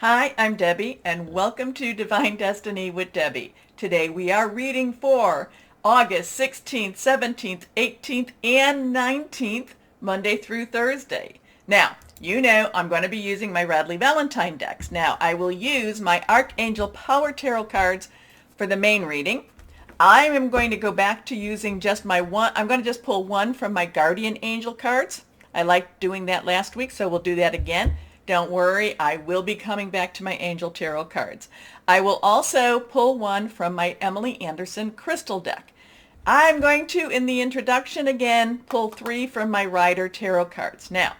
Hi, I'm Debbie, and welcome to Divine Destiny with Debbie. Today we are reading for August 16th, 17th, 18th, and 19th, Monday through Thursday. Now, you know I'm going to be using my Radley Valentine decks. Now, I will use my Archangel Power Tarot cards for the main reading. I am going to go back to using just my one. I'm going to just pull one from my Guardian Angel cards. I liked doing that last week, so we'll do that again. Don't worry, I will be coming back to my Angel Tarot cards. I will also pull one from my Emily Anderson Crystal deck. I'm going to, in the introduction again, pull three from my Rider Tarot cards. Now,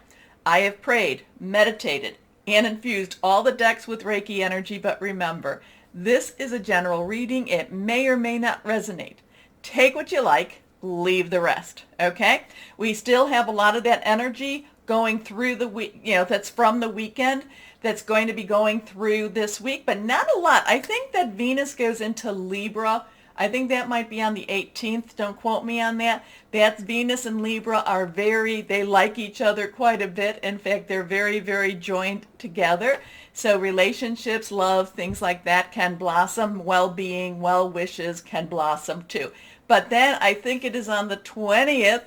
I have prayed, meditated, and infused all the decks with Reiki energy, but remember, this is a general reading. It may or may not resonate. Take what you like, leave the rest, okay? We still have a lot of that energy going through the week, that's from the weekend, that's going to be going through this week, but not a lot. I think that Venus goes into Libra. I think that might be on the 18th. Don't quote me on that. That's Venus and Libra are they like each other quite a bit. In fact, they're very, very joined together. So relationships, love, things like that can blossom. Well-being, well wishes can blossom too. But then I think it is on the 20th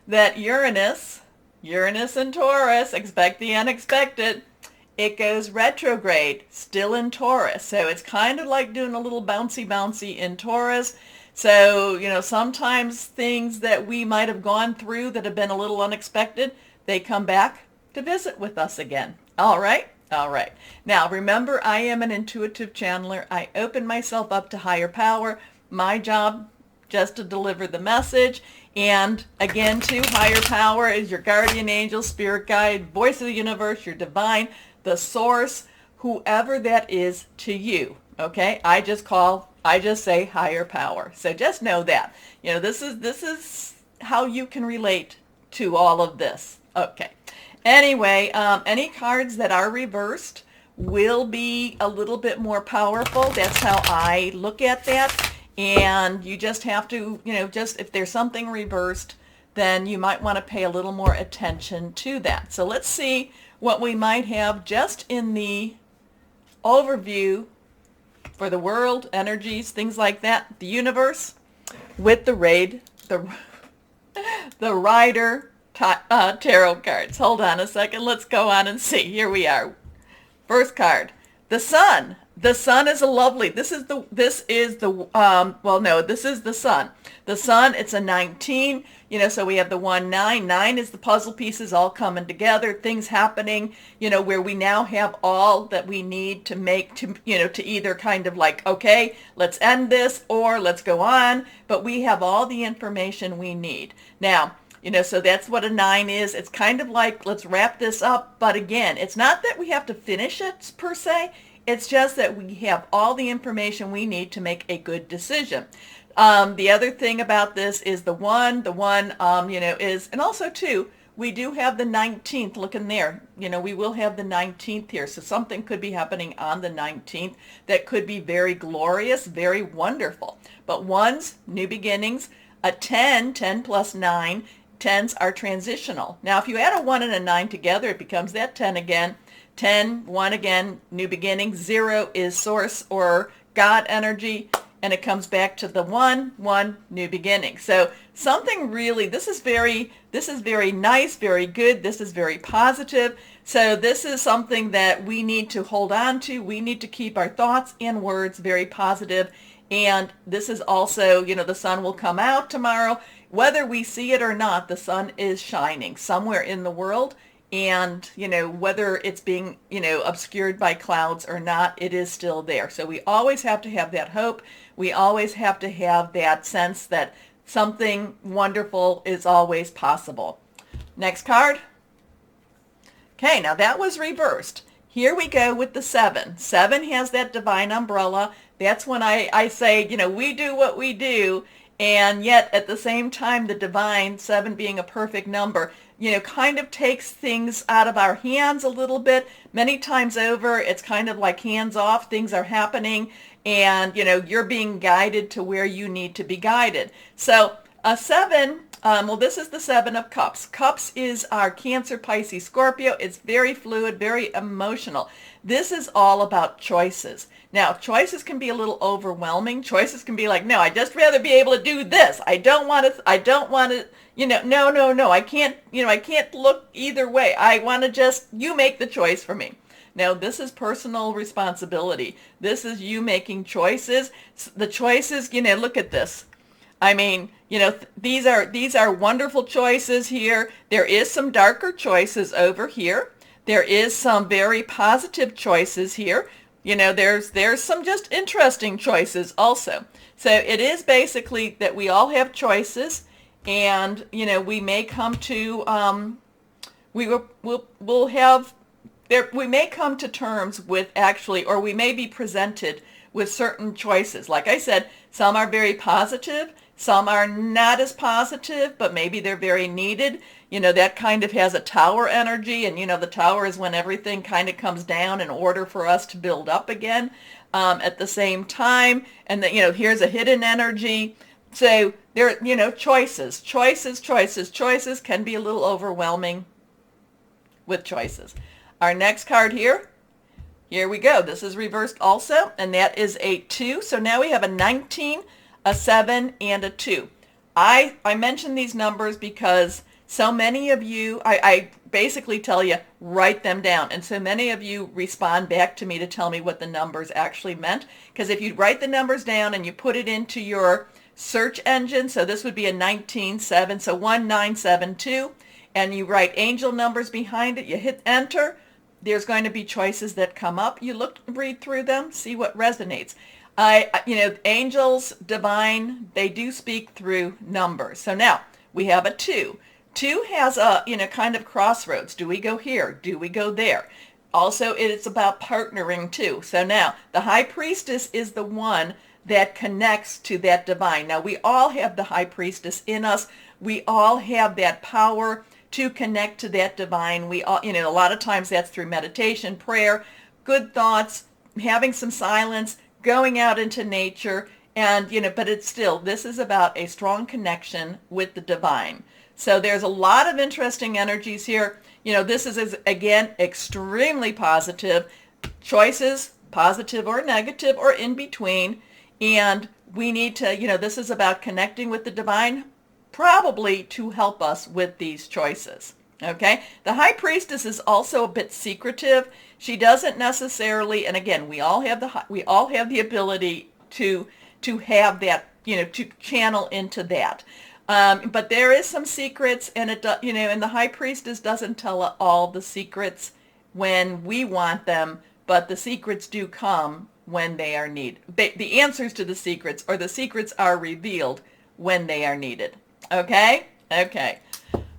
that Uranus and Taurus, expect the unexpected, it goes retrograde, still in Taurus. So it's kind of like doing a little bouncy in Taurus. So, sometimes things that we might have gone through that have been a little unexpected, they come back to visit with us again. All right? All right. Now, remember, I am an intuitive channeler. I open myself up to higher power. My job, just to deliver the message. And again, too, higher power is your guardian angel, spirit guide, voice of the universe, your divine, the source, whoever that is to you. Okay? I just say higher power. So just know that. This is how you can relate to all of this. Okay. Anyway, any cards that are reversed will be a little bit more powerful. That's how I look at that. And you just have to, just if there's something reversed, then you might want to pay a little more attention to that. So let's see what we might have just in the overview for the world, energies, things like that, the universe, with the Rider tarot cards. Hold on a second. Let's go on and see. Here we are. First card, the Sun. The Sun is a lovely, this is the Sun. The Sun, it's a 19, so we have the 1, 9. 9 is the puzzle pieces all coming together, things happening, where we now have all that we need to make, to either kind of like, okay, let's end this or let's go on, but we have all the information we need. Now, so that's what a 9 is. It's kind of like, let's wrap this up, but again, it's not that we have to finish it per se. It's just that we have all the information we need to make a good decision. The other thing about this is the one, is, and also too, we do have the 19th, look in there. We will have the 19th here. So something could be happening on the 19th that could be very glorious, very wonderful. But ones, new beginnings, a 10 plus 9, 10s are transitional. Now, if you add a 1 and a 9 together, it becomes that 10 again. 10, 1 again, new beginning. 0 is source or God energy, and it comes back to the 1, new beginning. So something really, this is very nice, very good. This is very positive. So this is something that we need to hold on to. We need to keep our thoughts and words very positive. And this is also, the sun will come out tomorrow. Whether we see it or not, the sun is shining somewhere in the world. And, whether it's being, obscured by clouds or not, it is still there. So we always have to have that hope. We always have to have that sense that something wonderful is always possible. Next card. Okay, now that was reversed. Here we go with the 7. 7 has that divine umbrella. That's when I say, we do what we do. And yet at the same time, the divine, 7 being a perfect number, kind of takes things out of our hands a little bit. Many times over, it's kind of like hands off. Things are happening and, you're being guided to where you need to be guided. So a 7 Well, this is the Seven of Cups. Cups is our Cancer, Pisces, Scorpio. It's very fluid, very emotional. This is all about choices. Now, choices can be a little overwhelming. Choices can be like, no, I just rather be able to do this. I don't want to, no. I can't look either way. I want to just, you make the choice for me. Now, this is personal responsibility. This is you making choices. The choices, look at this. I mean, these are wonderful choices here. There is some darker choices over here. There is some very positive choices here. There's some just interesting choices also. So it is basically that we all have choices, and we may come to we'll have there we may come to terms with actually, or we may be presented with certain choices. Like I said, some are very positive. Some are not as positive, but maybe they're very needed. That kind of has a tower energy, and the tower is when everything kind of comes down in order for us to build up again at the same time. And here's a hidden energy. So there, choices can be a little overwhelming with choices. Our next card here we go. This is reversed also, and that is a 2. So now we have a 19, a 7, and a 2. I mention these numbers because so many of you, I basically tell you, write them down. And so many of you respond back to me to tell me what the numbers actually meant. Because if you write the numbers down and you put it into your search engine, so this would be a 19-7, so 1972, and you write angel numbers behind it, you hit enter, there's going to be choices that come up. You read through them, see what resonates. Angels, divine, they do speak through numbers. So now we have a 2. 2 has a, kind of crossroads. Do we go here? Do we go there? Also, it's about partnering too. So now the high priestess is the one that connects to that divine. Now we all have the high priestess in us. We all have that power to connect to that divine. We all, a lot of times that's through meditation, prayer, good thoughts, having some silence, going out into nature, and but it's still, this is about a strong connection with the divine. So there's a lot of interesting energies here. This is again extremely positive. Choices, positive or negative or in between, and we need to, this is about connecting with the divine, probably to help us with these choices. Okay, the high priestess is also a bit secretive. She doesn't necessarily, and again, we all have the ability to have that, to channel into that. But there is some secrets, and and the high priestess doesn't tell all the secrets when we want them, but the secrets do come when they are needed. The answers to the secrets, or the secrets are revealed when they are needed. Okay? Okay.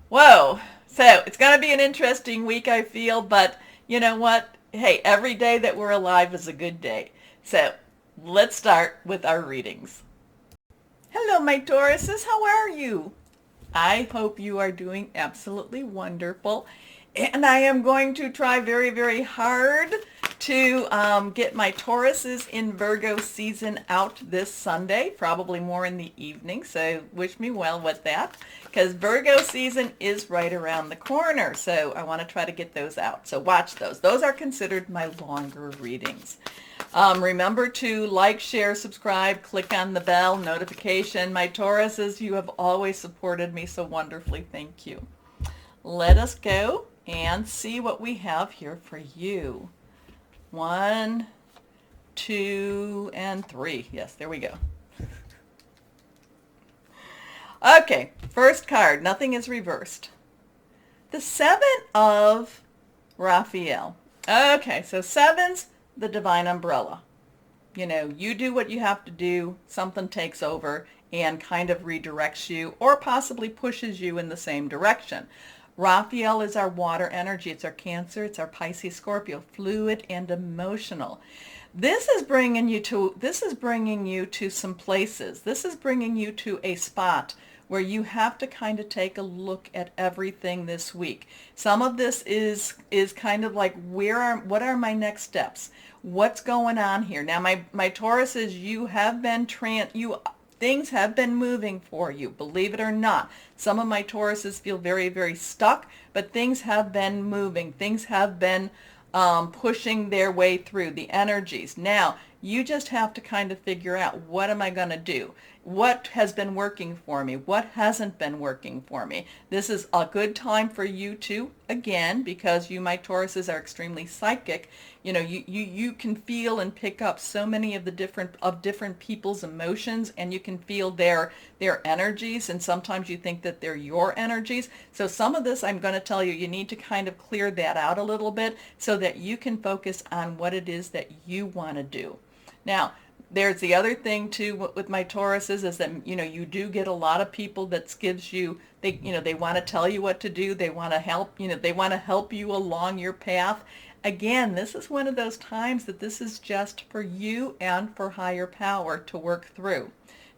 Whoa. So it's going to be an interesting week, I feel, but you know what? Hey, every day that we're alive is a good day. So let's start with our readings. Hello, my Tauruses. How are you? I hope you are doing absolutely wonderful. And I am going to try very, very hard to get my Tauruses in Virgo season out this Sunday, probably more in the evening. So wish me well with that, because Virgo season is right around the corner. So I want to try to get those out. So watch those. Those are considered my longer readings. Remember to like, share, subscribe, click on the bell, notification. My Tauruses, you have always supported me so wonderfully. Thank you. Let us go and see what we have here for you. 1, 2, and 3. Yes, there we go. Okay, first card. Nothing is reversed. The 7 of Raphael. Okay, so 7's the divine umbrella. You do what you have to do. Something takes over and kind of redirects you, or possibly pushes you in the same direction. Raphael is our water energy. It's our Cancer. It's our Pisces, Scorpio, fluid and emotional. This is bringing you to some places. This is bringing you to a spot where you have to kind of take a look at everything this week. Some of this is kind of like, what are my next steps? What's going on here? Now, my Tauruses, you have been Things have been moving for you, believe it or not. Some of my Tauruses feel very, very stuck, but things have been moving. Things have been pushing their way through the energies. Now, you just have to kind of figure out, what am I going to do? What has been working for me? What hasn't been working for me? This is a good time for you to, again, because you, my Tauruses, are extremely psychic. You know, you can feel and pick up so many of the different people's emotions, and you can feel their energies, and sometimes you think that they're your energies. So some of this, I'm going to tell you, you need to kind of clear that out a little bit so that you can focus on what it is that you want to do. Now, there's the other thing too with my Tauruses is that, you know, you do get a lot of people that gives you, they want to tell you what to do. They want to help, they want to help you along your path. Again, this is one of those times that this is just for you and for higher power to work through.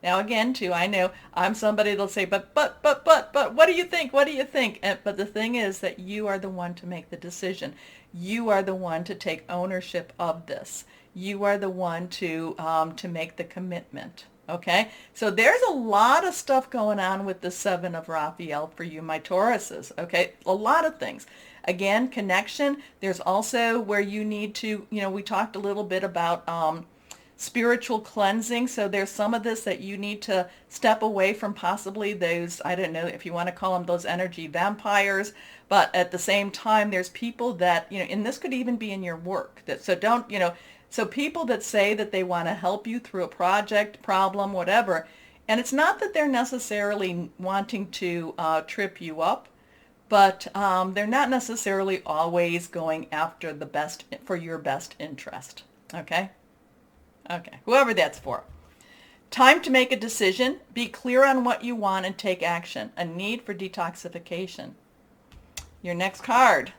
Now again, too, I know I'm somebody that'll say, but, what do you think? What do you think? But the thing is that you are the one to make the decision. You are the one to take ownership of this. You are the one to make the commitment. Okay, so there's a lot of stuff going on with the Seven of Raphael for you, my Tauruses. Okay, a lot of things. Again, connection. There's also where you need to, we talked a little bit about spiritual cleansing. So there's some of this that you need to step away from, possibly those, I don't know if you want to call them those energy vampires, but at the same time, there's people that, and this could even be in your work. So people that say that they want to help you through a project, problem, whatever, and it's not that they're necessarily wanting to trip you up, but they're not necessarily always going after the best for your best interest. Okay? Okay, whoever that's for. Time to make a decision. Be clear on what you want and take action. A need for detoxification. Your next card.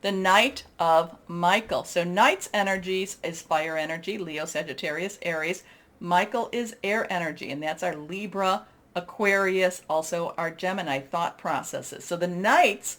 The Knight of Michael. So Knight's energies is fire energy, Leo, Sagittarius, Aries. Michael is air energy, and that's our Libra, Aquarius, also our Gemini thought processes. So the Knights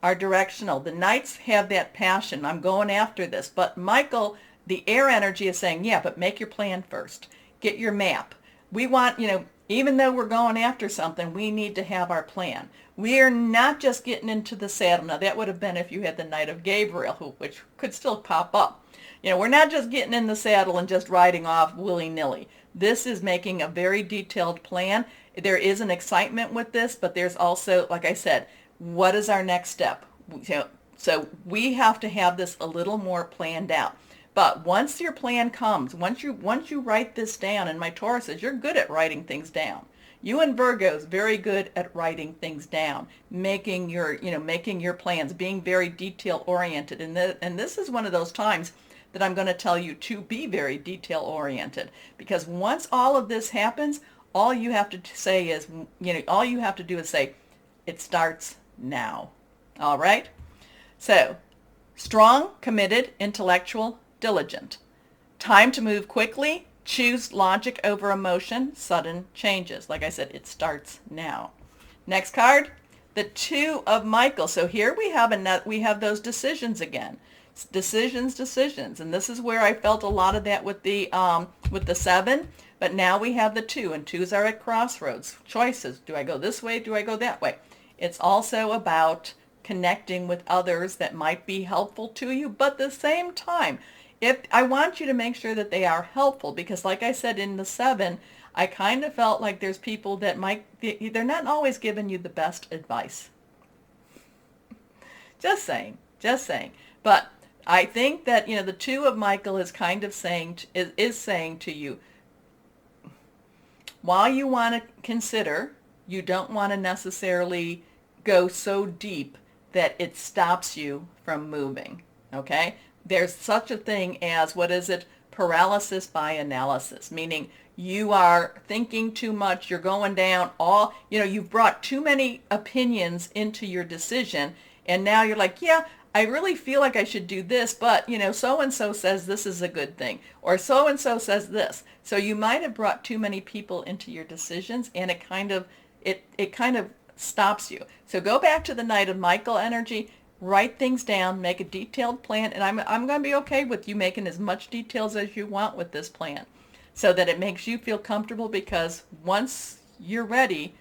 are directional. The Knights have that passion. I'm going after this. But Michael, the air energy, is saying, yeah, but make your plan first. Get your map. We want, even though we're going after something, we need to have our plan. We're not just getting into the saddle. Now, that would have been if you had the Knight of Gabriel, which could still pop up. We're not just getting in the saddle and just riding off willy-nilly. This is making a very detailed plan. There is an excitement with this, but there's also, like I said, what is our next step? So we have to have this a little more planned out. But once your plan comes, once you write this down, and my Tauruses, you're good at writing things down. You and Virgos, very good at writing things down, making your plans, being very detail oriented. And this is one of those times that I'm going to tell you to be very detail oriented, because once all of this happens, all you have to say is, all you have to do is say, it starts now. All right? So, strong, committed, intellectual, diligent. Time to move quickly. Choose logic over emotion. Sudden changes. Like I said, it starts now. Next card, the Two of Michael. So here we have those decisions again. Decisions, and this is where I felt a lot of that with the Seven. But now we have the Two, and twos are at crossroads. Choices. Do I go this way? Do I go that way? It's also about connecting with others that might be helpful to you, but at the same time, if I want you to make sure that they are helpful, because like I said in the Seven, I kind of felt like there's people that they're not always giving you the best advice. Just saying. But I think that, the Two of Michael is kind of saying to you, while you want to consider, you don't want to necessarily go so deep that it stops you from moving. Okay? There's such a thing as, paralysis by analysis, meaning you are thinking too much, you're going down you've brought too many opinions into your decision, and now you're like, yeah, I really feel like I should do this, but, so-and-so says this is a good thing, or so-and-so says this. So you might have brought too many people into your decisions, and it kind of stops you. So go back to the Knight of Michael energy. Write things down, make a detailed plan, and I'm going to be okay with you making as much details as you want with this plan. so that it makes you feel comfortable, because once you're ready,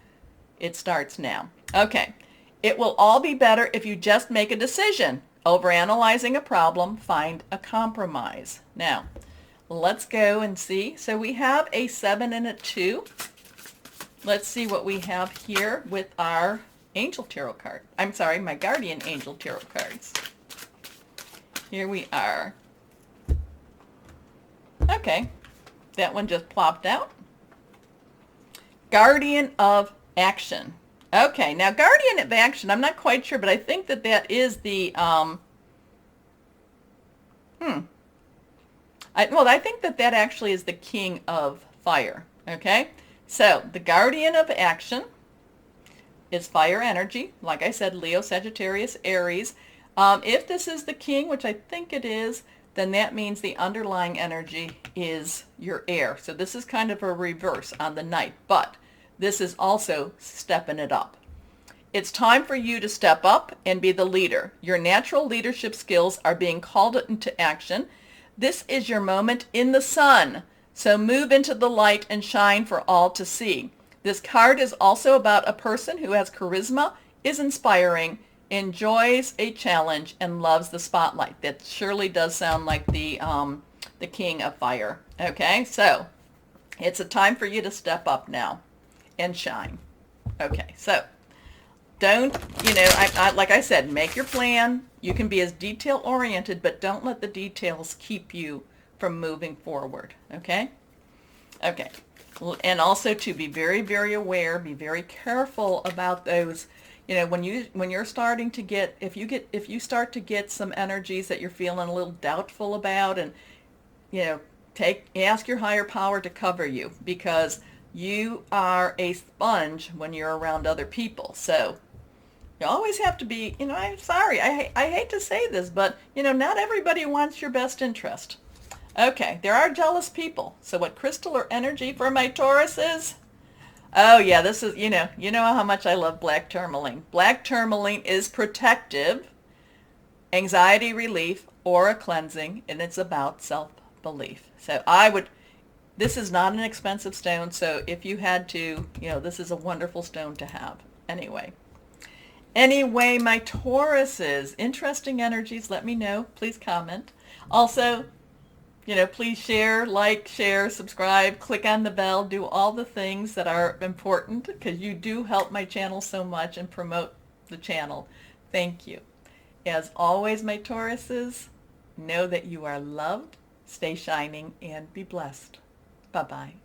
it starts now. Okay. It will all be better if you just make a decision. Overanalyzing a problem, find a compromise. Now, let's go and see. So we have a 7 and a 2. Let's see what we have here with our angel tarot card. I'm sorry, my guardian angel tarot cards. Here we are. Okay, that one just plopped out. Guardian of action. Okay, now guardian of action, I'm not quite sure, but I think that that is the, I think that that actually is the king of fire, okay? So, the guardian of action is fire energy. Like I said, Leo, Sagittarius, Aries. If this is the king, which I think it is, then that means the underlying energy is your air. So this is kind of a reverse on the Knight, but this is also stepping it up. It's time for you to step up and be the leader. Your natural leadership skills are being called into action. This is your moment in the sun. So move into the light and shine for all to see. This card is also about a person who has charisma, is inspiring, enjoys a challenge, and loves the spotlight. That surely does sound like the king of fire. Okay, so it's a time for you to step up now and shine. Okay, so don't, like I said, make your plan. You can be as detail oriented, but don't let the details keep you from moving forward. Okay? Okay. And also to be very, very aware, be very careful about those, when you're starting to get, if you start to get some energies that you're feeling a little doubtful about, and, ask your higher power to cover you, because you are a sponge when you're around other people. So you always have to be, I'm sorry, I hate to say this, but, not everybody wants your best interest. Okay, there are jealous people. So what crystal or energy for my Taurus is? Oh yeah, this is, you know how much I love black tourmaline. Black tourmaline is protective, anxiety relief, aura cleansing, and it's about self-belief. So this is not an expensive stone, so if you had to, this is a wonderful stone to have. Anyway, my Tauruses, interesting energies, let me know. Please comment. Also, please share, like, share, subscribe, click on the bell, do all the things that are important, because you do help my channel so much and promote the channel. Thank you. As always, my Tauruses, know that you are loved, stay shining, and be blessed. Bye-bye.